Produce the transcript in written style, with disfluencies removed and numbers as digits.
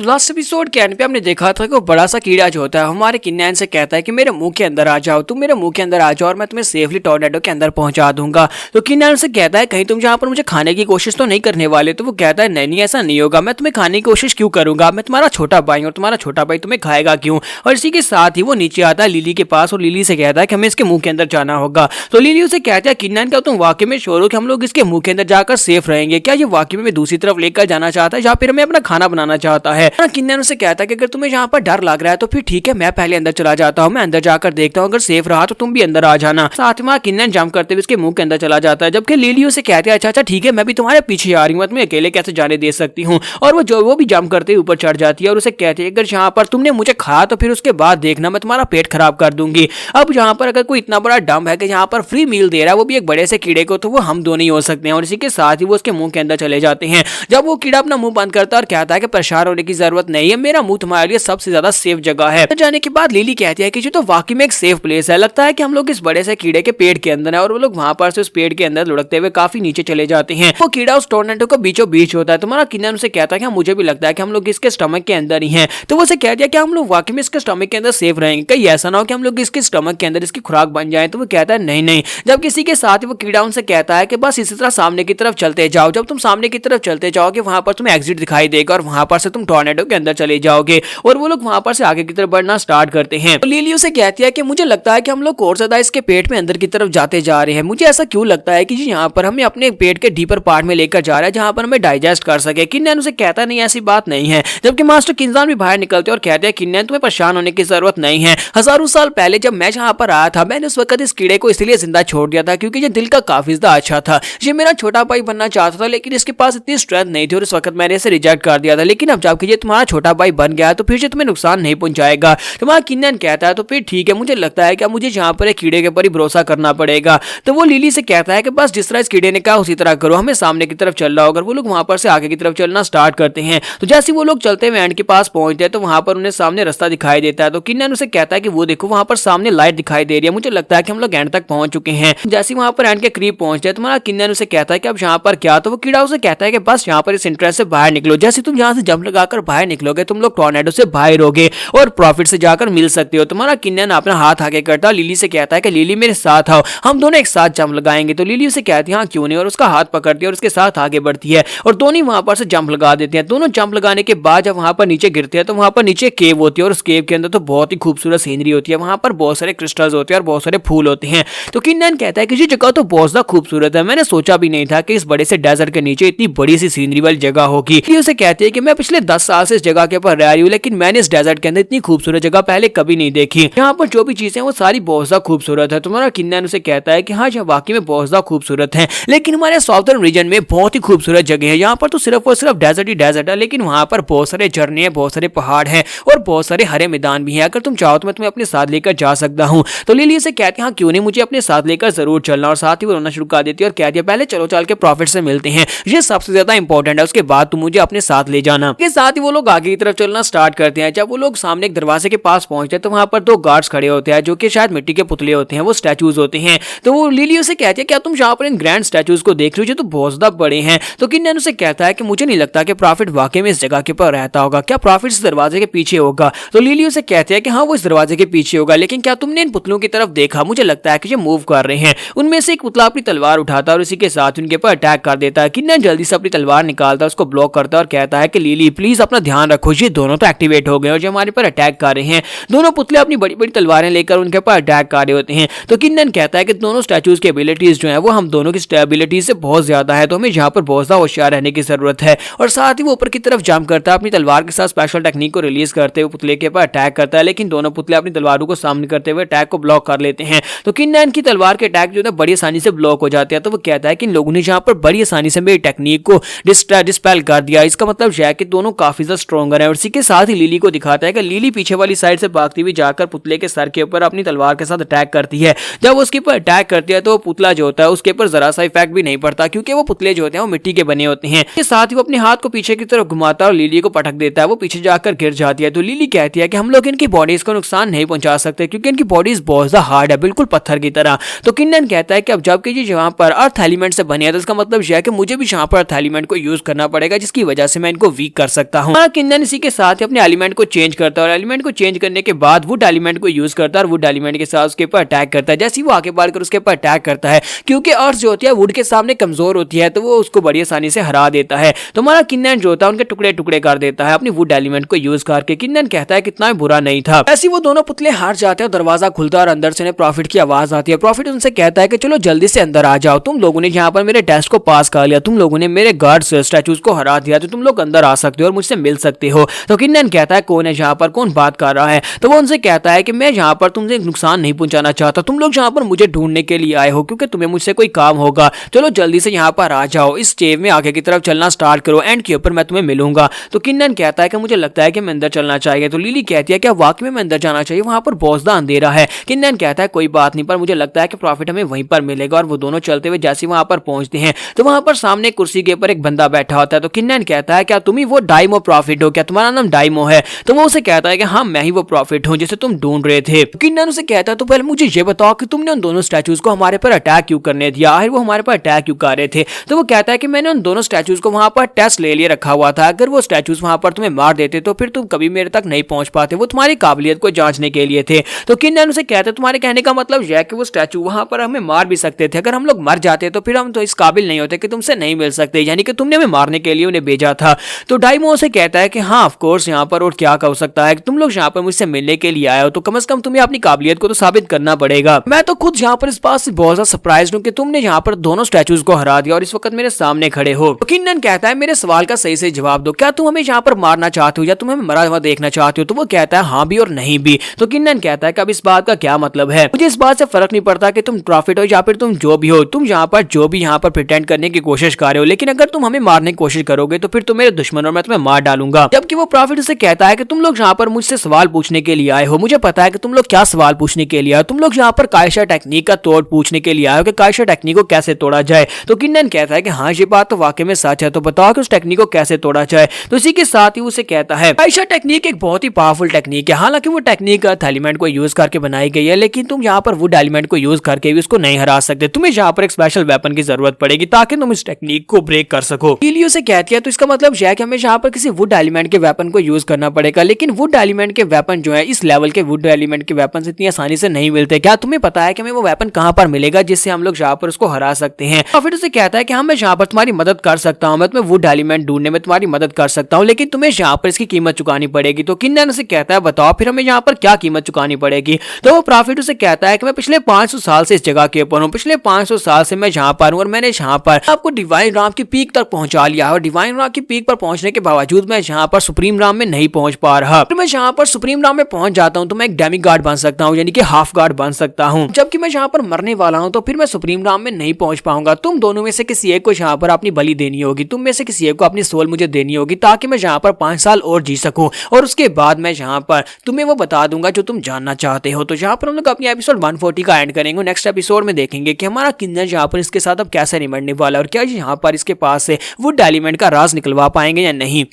तो last episode के and पे हमने देखा था कि वो बड़ा सा कीड़ा जो होता है हमारे किन्नैन से कहता है कि मेरे मुंह के अंदर आ जाओ, तुम मेरे मुंह के अंदर आ जाओ और मैं तुम्हें सेफली टोर्नेडो के अंदर पहुंचा दूंगा। तो किन्नैन से कहता है कहीं तुम जहां पर मुझे खाने की कोशिश तो नहीं करने वाले। तो वो कहता है नहीं नहीं ऐसा नहीं होगा, मैं तुम्हें खाने की कोशिश क्यों करूंगा, मैं तुम्हारा छोटा भाई और तुम्हारा छोटा भाई तुम्हें खाएगा क्यों। और इसी के साथ ही वो नीचे आता है लिली के पास और लिली से कहता है कि हमें इसके मुंह के अंदर जाना होगा। तो लिली उसे कहता है किन्नैन क्या तुम वाकई में श्योर हो कि हम लोग इसके मुंह के अंदर जाकर सेफ रहेंगे, क्या ये वाकई में दूसरी तरफ लेकर जाना चाहता है जहाँ पर हमें अपना खाना बनाना चाहता है। किन्नैन उसे कहता है कि अगर तुम्हें यहाँ पर डर लग रहा है तो फिर ठीक है, मैं पहले अंदर चला जाता हूँ, मैं अंदर जाकर देखता हूँ, अगर सेफ रहा तो तुम भी अंदर आ जाना। साथ में किन्नैन जंप करते हुए उसके मुंह के अंदर चला जाता है, जबकि लिली उसे कहती है अच्छा अच्छा ठीक है, मैं भी तुम्हारे पीछे आ रही हूँ, तुम्हें अकेले कैसे जाने दे सकती हूँ। और वो भी जंप करते हुए ऊपर चढ़ जाती है और उसे कहती है अगर यहाँ पर तुमने मुझे खाया तो फिर उसके बाद देखना मैं तुम्हारा पेट खराब कर दूंगी। अब यहाँ पर अगर कोई इतना बड़ा डंप है कि यहाँ पर फ्री मील दे रहा है वो भी एक बड़े से कीड़े को, तो वो हम दोनों ही हो सकते हैं। और इसी के साथ ही वो उसके मुंह के अंदर चले जाते हैं। जब वो कीड़ा अपना मुंह बंद करता है और कहता है कि परेशान होने की जरूरत नहीं है, मेरा मुंह तुम्हारे लिए सबसे ज्यादा सेफ जगह है। जाने के बाद लिली कहती है कि जो तो वाकई में एक सेफ प्लेस है, लगता है कि हम लोग इस बड़े से कीड़े के पेट के अंदर है। और वो लोग वहां पर से उस पेड़ के अंदर लुढ़कते हुए काफी नीचे चले जाते हैं। वो कीड़ा उस टोर्नेडो के बीचों बीच होता है। तुम्हारा किन्नैन उसे कहता है कि मुझे भी लगता है कि हम लोग इसके स्टमक के अंदर ही हैं। तो वो उसे कह दिया कि हम लोग वाकई में इसके स्टमक के अंदर सेफ रहेंगे, कहीं ऐसा ना हो कि हम लोग इसके स्टमक के अंदर इसकी खुराक बन जाए। तो वो कहता है नहीं नहीं। जब किसी के साथ वो कीड़ा उनसे कहता है कि बस इसी तरह सामने की तरफ चलते जाओ, जब तुम सामने की तरफ चलते जाओगे वहां पर तुम्हें एग्जिट दिखाई देगा और वहां पर से तुम टोर्नेडो के अंदर चले जाओगे। और वो लोग वहां पर से आगे की तरफ बढ़ना स्टार्ट करते हैं। तो लिली उसे कहती है कि मुझे लगता है कि हम लोग और ज्यादा इसके पेट में अंदर की तरफ जाते जा रहे हैं। मुझे ऐसा क्यों लगता है कि जी यहाँ पर हमें अपने पेट के डीपर पार्ट में लेकर जा रहा है जहां पर हमें डाइजेस्ट कर सके। किन्नैन उसे कहता नहीं ऐसी बात नहीं है। जबकि मास्टर किंजान भी बाहर निकलते और कहते हैं किन्नैन तुम्हें परेशान होने की जरूरत नहीं है। हजारों साल पहले जब मैं जहां पर आया था मैंने उस वक्त इस कीड़े को इसलिए जिंदा छोड़ दिया था क्योंकि ये दिल का काफी ज्यादा अच्छा था। ये मेरा छोटा भाई बनना चाहता था लेकिन इसके पास इतनी स्ट्रेंथ नहीं थी और इस वक्त मैंने इसे रिजेक्ट कर दिया था। लेकिन अब जबकि ये तुम्हारा छोटा भाई बन गया तो फिर से तुम्हें नुकसान नहीं पहुंचाएगा। तुम्हारा किन्नैन कहता है तो फिर ठीक है, मुझे लगता है कि मुझे यहाँ पर एक कीड़े के ऊपर ही भरोसा करना पड़ेगा। तो वो लिली से कहता है कि बस जिस तरह इस कीड़े ने कहा उसी तरह करो, हमें सामने की तरफ चल रहा होगा। वो लोग वहां पर से आगे की तरफ चलना स्टार्ट करते हैं। तो जैसे वो लोग चलते हुए एंड के पास पहुंचते हैं तो वहां पर उन्हें सामने रास्ता दिखाई देता है। तो किन्नैन उसे कहता है कि वो देखो वहां पर सामने लाइट दिखाई दे रही है, मुझे लगता है कि हम लोग एंड तक पहुंच चुके हैं। जैसे वहां पर एंड के करीब पहुंचते हैं तुम्हारा किन्नैन उसे कहता है कि अब यहाँ पर क्या। तो वो कीड़ा उसे कहता है कि बस यहाँ पर इस एंट्रेंस से बाहर निकलो, जैसे तुम यहाँ से जंप लगाकर बाहर निकलोगे तुम लोग टोर्नेडो से बाहर होगे और प्रॉफिट से जाकर मिल सकते हो। तुम्हारा किन्नैन अपना हाथ आगे करता है, लिली से कहता है कि लिली मेरे साथ आओ, हम दोनों एक साथ जंप लगाएंगे। तो लिली उसे कहती है हाँ क्यों नहीं, और उसका हाथ पकड़ती है और उसके साथ आगे बढ़ती है और दोनों वहां पर से जंप लगा देते हैं। दोनों जंप लगाने के बाद जब वहां पर नीचे गिरते हैं तो वहां पर नीचे केव होती है और उस केव के अंदर तो बहुत ही खूबसूरत सीनरी होती है। वहां पर बहुत सारे क्रिस्टल्स होते हैं और बहुत सारे फूल होते हैं। तो किन्नैन कहता है कि ये जगह तो बहुत ज्यादा खूबसूरत है, मैंने सोचा भी नहीं था कि इस बड़े से डेजर्ट के नीचे इतनी बड़ी सी सीनरी वाली जगह होगी। लिली उसे कहती है कि मैं पिछले 10 साल से इस जगह के ऊपर रह रही हूँ लेकिन मैंने इस डेजर्ट के अंदर इतनी खूबसूरत जगह पहले कभी नहीं देखी। यहाँ पर जो भी चीजें वो सारी बहुत ज्यादा खूबसूरत है। तुम्हारा किन्नैन उसे कहता है कि हाँ यह वाकई में बहुत ज्यादा खूबसूरत है, लेकिन हमारे साउथर्न रीजन में बहुत ही खूबसूरत जगह है। यहाँ पर तो सिर्फ और सिर्फ डेजर्ट ही डेजर्ट है, लेकिन वहाँ पर बहुत सारे झरने हैं, बहुत सारे पहाड़ हैं और बहुत सारे हरे मैदान भी हैं। अगर तुम चाहो तो मैं तुम्हें अपने साथ लेकर जा सकता हूँ। तो लिली से कहती है हाँ क्यों नहीं, मुझे अपने साथ लेकर जरूर चलना। और साथ ही वो रोना शुरू कर देती है और कहती है पहले चलो चल के प्रॉफिट से मिलते हैं, ये सबसे ज्यादा इंपॉर्टेंट है, उसके बाद तुम मुझे अपने साथ ले जाना। के साथ ही वो लोग आगे की तरफ चलना स्टार्ट करते हैं। जब वो लोग सामने एक दरवाजे के पास पहुंचते हैं तो वहां पर 2 गार्ड्स खड़े होते हैं जो कि शायद मिट्टी के पुतले होते हैं, वो स्टैचूज होते हैं। तो वो लिली उसे कहती है क्या तुम यहाँ पर इन ग्रैंड स्टैचूज को देख रही हो जो तो बहुत ज्यादा बड़े हैं। तो किन्नैन उसे कहता है कि मुझे नहीं लगता कि प्रॉफिट वाकई में इस जगह के ऊपर रहता होगा, क्या प्रॉफिट इस दरवाजे के पीछे होगा। तो लिली उसे कहती है कि हाँ वो इस दरवाजे के पीछे होगा, लेकिन क्या तुमने इन पुतलों की तरफ देखा, मुझे लगता है कि ये मूव कर रहे हैं। उनमें से एक पुतला अपनी तलवार उठाता है और इसी के साथ उनके ऊपर अटैक कर देता है। किन्नैन जल्दी से अपनी तलवार निकालता है, उसको ब्लॉक करता है और कहता है कि लिली प्लीज अपना ध्यान रखो, ये दोनों तो एक्टिवेट हो गए और जो हमारे पर अटैक कर रहे हैं। दोनों पुतले अपनी बड़ी बड़ी तलवारें लेकर उनके ऊपर अटैक कर रहे होते हैं। तो किन्नैन कहता है कि दोनों स्टैचूज की एबिलिटीज जो है वो हम दोनों की एबिलिटीज से बहुत ज्यादा है, तो हमें यहाँ पर बहुत ज्यादा होशियार रहने की जरूरत है। और साथ ही वो ऊपर की तरफ जंप करता है, अपनी तलवार के साथ स्पेशल टेक्निक को रिलीज करते हुए पुतले के ऊपर अटैक करता है, लेकिन दोनों पुतले अपनी तलवारों को सामने करते हुए अटैक को ब्लॉक कर लेते हैं। तो किन्नैन की तलवार के अटैक जो है बड़ी आसानी से ब्लॉक हो जाते हैं। तो वो कहता है कि इन लोगों ने यहाँ पर बड़ी आसानी से मेरी टेक्निक को डिस्पेल कर दिया, इसका मतलब यह है कि दोनों काफी ज्यादा स्ट्रॉन्गर है। और इसी के साथ ही लिली को दिखाता है कि लिली पीछे वाली साइड से भागती हुई जाकर पुतले के सर के ऊपर अपनी तलवार के साथ अटैक करती है। जब उसके ऊपर अटैक करती है तो वो पुतला जो होता है उसके ऊपर जरा सा इफेक्ट भी नहीं पड़ता, क्योंकि वो पुतले जो होते हैं वो मिट्टी के बने होते हैं। इसके साथ ही वो अपने हाथ को पीछे की तरफ घुमाता है और लिली को पटक देता है, वो पीछे जाकर गिर जाती है। तो लिली कहती है कि हम लोग इनकी बॉडीज को नुकसान नहीं पहुंचा सकते क्योंकि इनकी बॉडीज बहुत ज्यादा हार्ड है, बिल्कुल पत्थर की तरह। तो किन्नैन कहता है कि अब जबकि ये यहाँ पर अर्थ एलिमेंट से बने हैं तो इसका मतलब यह है कि मुझे भी यहाँ पर अर्थ एलिमेंट को यूज करना पड़ेगा, जिसकी वजह से मैं इनको वीक कर सकता हूँ। हूँ। किन्नन इसी के साथ ही अपने एलिमेंट को चेंज करता है और एलिमेंट को चेंज करने के बाद वुड एलिमेंट को यूज करता है और वुड एलिमेंट के साथ उसके ऊपर अटैक करता है। जैसे ही वो आगे बढ़कर उसके ऊपर अटैक करता है, क्योंकि अर्थ जो होती है वुड के सामने कमजोर होती है, तो वो उसको बड़ी आसानी से हरा देता है। तो हमारा किन्नन जो होता है उनके टुकड़े टुकड़े कर देता है अपनी वुड एलिमेंट को यूज करके। किन्नन कहता है कितना बुरा नहीं था। ऐसे वो दोनों पुतले हार जाते हैं, दरवाजा खुलता है और अंदर से प्रॉफिट की आवाज आती है। प्रॉफिट उनसे कहता है कि चलो जल्दी से अंदर आ जाओ, तुम लोगों ने यहाँ पर मेरे टेस्ट को पास कर लिया, तुम लोगों ने मेरे गार्ड्स स्टैचूज को हरा दिया, तो तुम लोग अंदर आ सकते हो और मुझसे मिल सकते हो। तो किन्नन कहता है कौन है यहाँ पर, कौन बात कर रहा है? तो वो उनसे कहता है कि मैं यहाँ पर तुमसे नुकसान नहीं पहुंचाना चाहता, तुम लोग यहाँ पर मुझे ढूंढने के लिए आए हो क्योंकि तुम्हें मुझसे कोई काम होगा। चलो जल्दी से यहाँ पर आ जाओ, इस स्टेव में आगे की तरफ चलना स्टार्ट करो, एंड के ऊपर मैं तुम्हें मिलूंगा। तो किन्नन कहता है कि मुझे लगता है कि मैं अंदर चलना चाहिए। तो लिली कहती है क्या वाकई में अंदर जाना चाहिए, वहां पर बहुत ज्यादा अंधेरा है। किन्नन कहता है कोई बात नहीं, पर मुझे लगता है कि प्रॉफिट हमें वहीं पर मिलेगा। और वो दोनों चलते हुए जैसे वहां पर पहुंचते हैं तो वहां पर सामने कुर्सी के ऊपर एक बंदा बैठा होता है। तो किन्नन कहता है क्या तुम ही वो डाइमो प्रॉफिट हो, क्या तुम्हारा नाम डाइमो है? तो वो उसे कहता है कि हाँ मैं ही वो प्रॉफिट हूँ जिसे तुम ढूंढ रहे थे। किन्नन उसे कहता है तो पहले मुझे ये बताओ कि तुमने उन दोनों स्टैचूज को हमारे पर अटैक क्यों करने दिया, आखिर वो हमारे पर अटैक क्यों कर रहे थे? तो वो कहता है कि मैंने उन दोनों स्टैचूज को वहां पर टेस्ट ले लिए रखा हुआ था, अगर वो स्टैचूज वहां पर तुम्हें मार देते तो फिर तुम कभी मेरे तक नहीं पहुंच पाते, वो तुम्हारी काबिलियत को जांचने के लिए थे। तो किन्नन उसे कहते हैं तुम्हारे कहने का मतलब यह है कि वो स्टैचू वहां पर हमें मार भी सकते थे, अगर हम लोग मर जाते तो फिर हम तो इस काबिल नहीं होते कि तुमसे नहीं मिल सकते, यानी कि तुमने हमें मारने के लिए उन्हें भेजा था। तो डाइमो से कहता है कि हाँ ऑफ कोर्स यहाँ पर और क्या हो सकता है, तुम लोग यहाँ पर मुझसे मिलने के लिए आए हो तो कम से कम तुम्हें अपनी काबिलियत को तो साबित करना पड़ेगा। मैं तो खुद यहाँ पर इस बात से बहुत ज्यादा सरप्राइज्ड हूँ कि तुमने यहाँ पर दोनों स्टैचूज को हरा दिया और इस वक्त मेरे सामने खड़े हो। तो किन्नन कहता है मेरे सवाल का सही से जवाब दो, क्या तुम हमें यहाँ पर मारना चाहते हो या तुम हमें मरा हुआ देखना चाहते हो? तो वो कहता है हाँ भी और नहीं भी। तो किन्नन कहता है कि अब इस बात का क्या मतलब है, मुझे इस बात से फर्क नहीं पड़ता कि तुम प्रॉफिट हो या फिर तुम जो भी हो, तुम यहाँ पर जो भी यहाँ पर प्रिटेंड करने की कोशिश कर रहे हो, लेकिन अगर तुम हमें मारने की कोशिश करोगे तो फिर तुम मेरे दुश्मन और मैं तुम्हें मार डालूंगा। जबकि वो प्रॉफिट से कहता है कि तुम लोग यहाँ पर मुझसे सवाल पूछने के लिए आए हो, मुझे पता है कि तुम लोग क्या सवाल पूछने के लिए आए हो, तुम लोग यहाँ पर कायशा टेक्निक का तोड़ पूछने के लिए आए हो कि कायशा टेक्निक को कैसे तोड़ा जाए। तो किन्नन कहता है कि हाँ ये बात तो वाकई में सच है, तो बताओ कि उस टेक्निक को कैसे तोड़ा जाए। तो इसी के साथ ही उसे कहता है कायशा टेक्निक एक बहुत ही पावरफुल टेक्निक है, हालांकि वो टेक्निक अर्थ एलिमेंट को यूज करके बनाई गई है, लेकिन तुम यहाँ पर वुड एलिमेंट को यूज करके भी उसको नहीं हरा सकते, तुम्हें यहाँ पर एक स्पेशल वेपन की जरूरत पड़ेगी ताकि तुम इस टेक्निक को ब्रेक कर सको। लिली उसे कहती है तो इसका मतलब यह है कि हमें यहाँ पर किसी वुड एलिमेंट के वेपन को यूज करना पड़ेगा, लेकिन वुड एलिमेंट के वेपन जो है इस लेवल के वुड एलिमेंट के वेपन इतनी आसानी से नहीं मिलते, क्या तुम्हें पता है कि हमें वो वेपन कहाँ पर मिलेगा जिससे हम लोग यहाँ पर उसको हरा सकते हैं? और फिर उसे कहता है कि हाँ मैं यहाँ पर तुम्हारी मदद कर सकता हूँ, मैं तुम्हें वुड एलिमेंट ढूंढने में तुम्हारी मदद कर सकता हूँ, लेकिन तुम्हें यहाँ पर इसकी कीमत चुकानी पड़ेगी। तो किन्नन उसे कहता है बताओ फिर हमें यहाँ पर क्या कीमत चुकानी पड़ेगी? तो वो प्रॉफिट उसे कहता है कि मैं पिछले 500 साल से इस जगह के ऊपर हूँ, पिछले 500 साल से मैं यहाँ पर हूँ और मैंने यहाँ पर आपको डिवाइन राम की पीक तक पहुंचा लिया है, और डिवाइन राम की पीक पर पहुंचने के बावजूद मैं यहाँ पर सुप्रीम राम में नहीं पहुंच पा रहा। तो मैं यहाँ पर सुप्रीम राम में पहुंच जाता हूँ तो मैं एक डेमी गार्ड बन सकता हूँ, यानी कि हाफ गार्ड बन सकता हूँ, जबकि मैं यहाँ पर मरने वाला हूँ तो फिर मैं सुप्रीम राम में नहीं पहुंच पाऊंगा। तुम दोनों में से किसी एक को यहाँ पर अपनी बलि देनी होगी, तुम में से किसी एक को अपनी सोल मुझे देनी होगी ताकि मैं यहाँ पर 5 साल और जी सकूं, और उसके बाद मैं यहाँ पर तुम्हें वो बता दूंगा जो तुम जानना चाहते हो। तो यहाँ पर हम लोग अपनी एपिसोड 140 का एंड करेंगे। नेक्स्ट एपिसोड में देखेंगे कि हमारा किन्नर यहाँ पर इसके साथ अब कैसे निपटने वाला और क्या यहाँ पर इसके पास से वुड एलिमेंट का राज निकलवा पाएंगे या नहीं।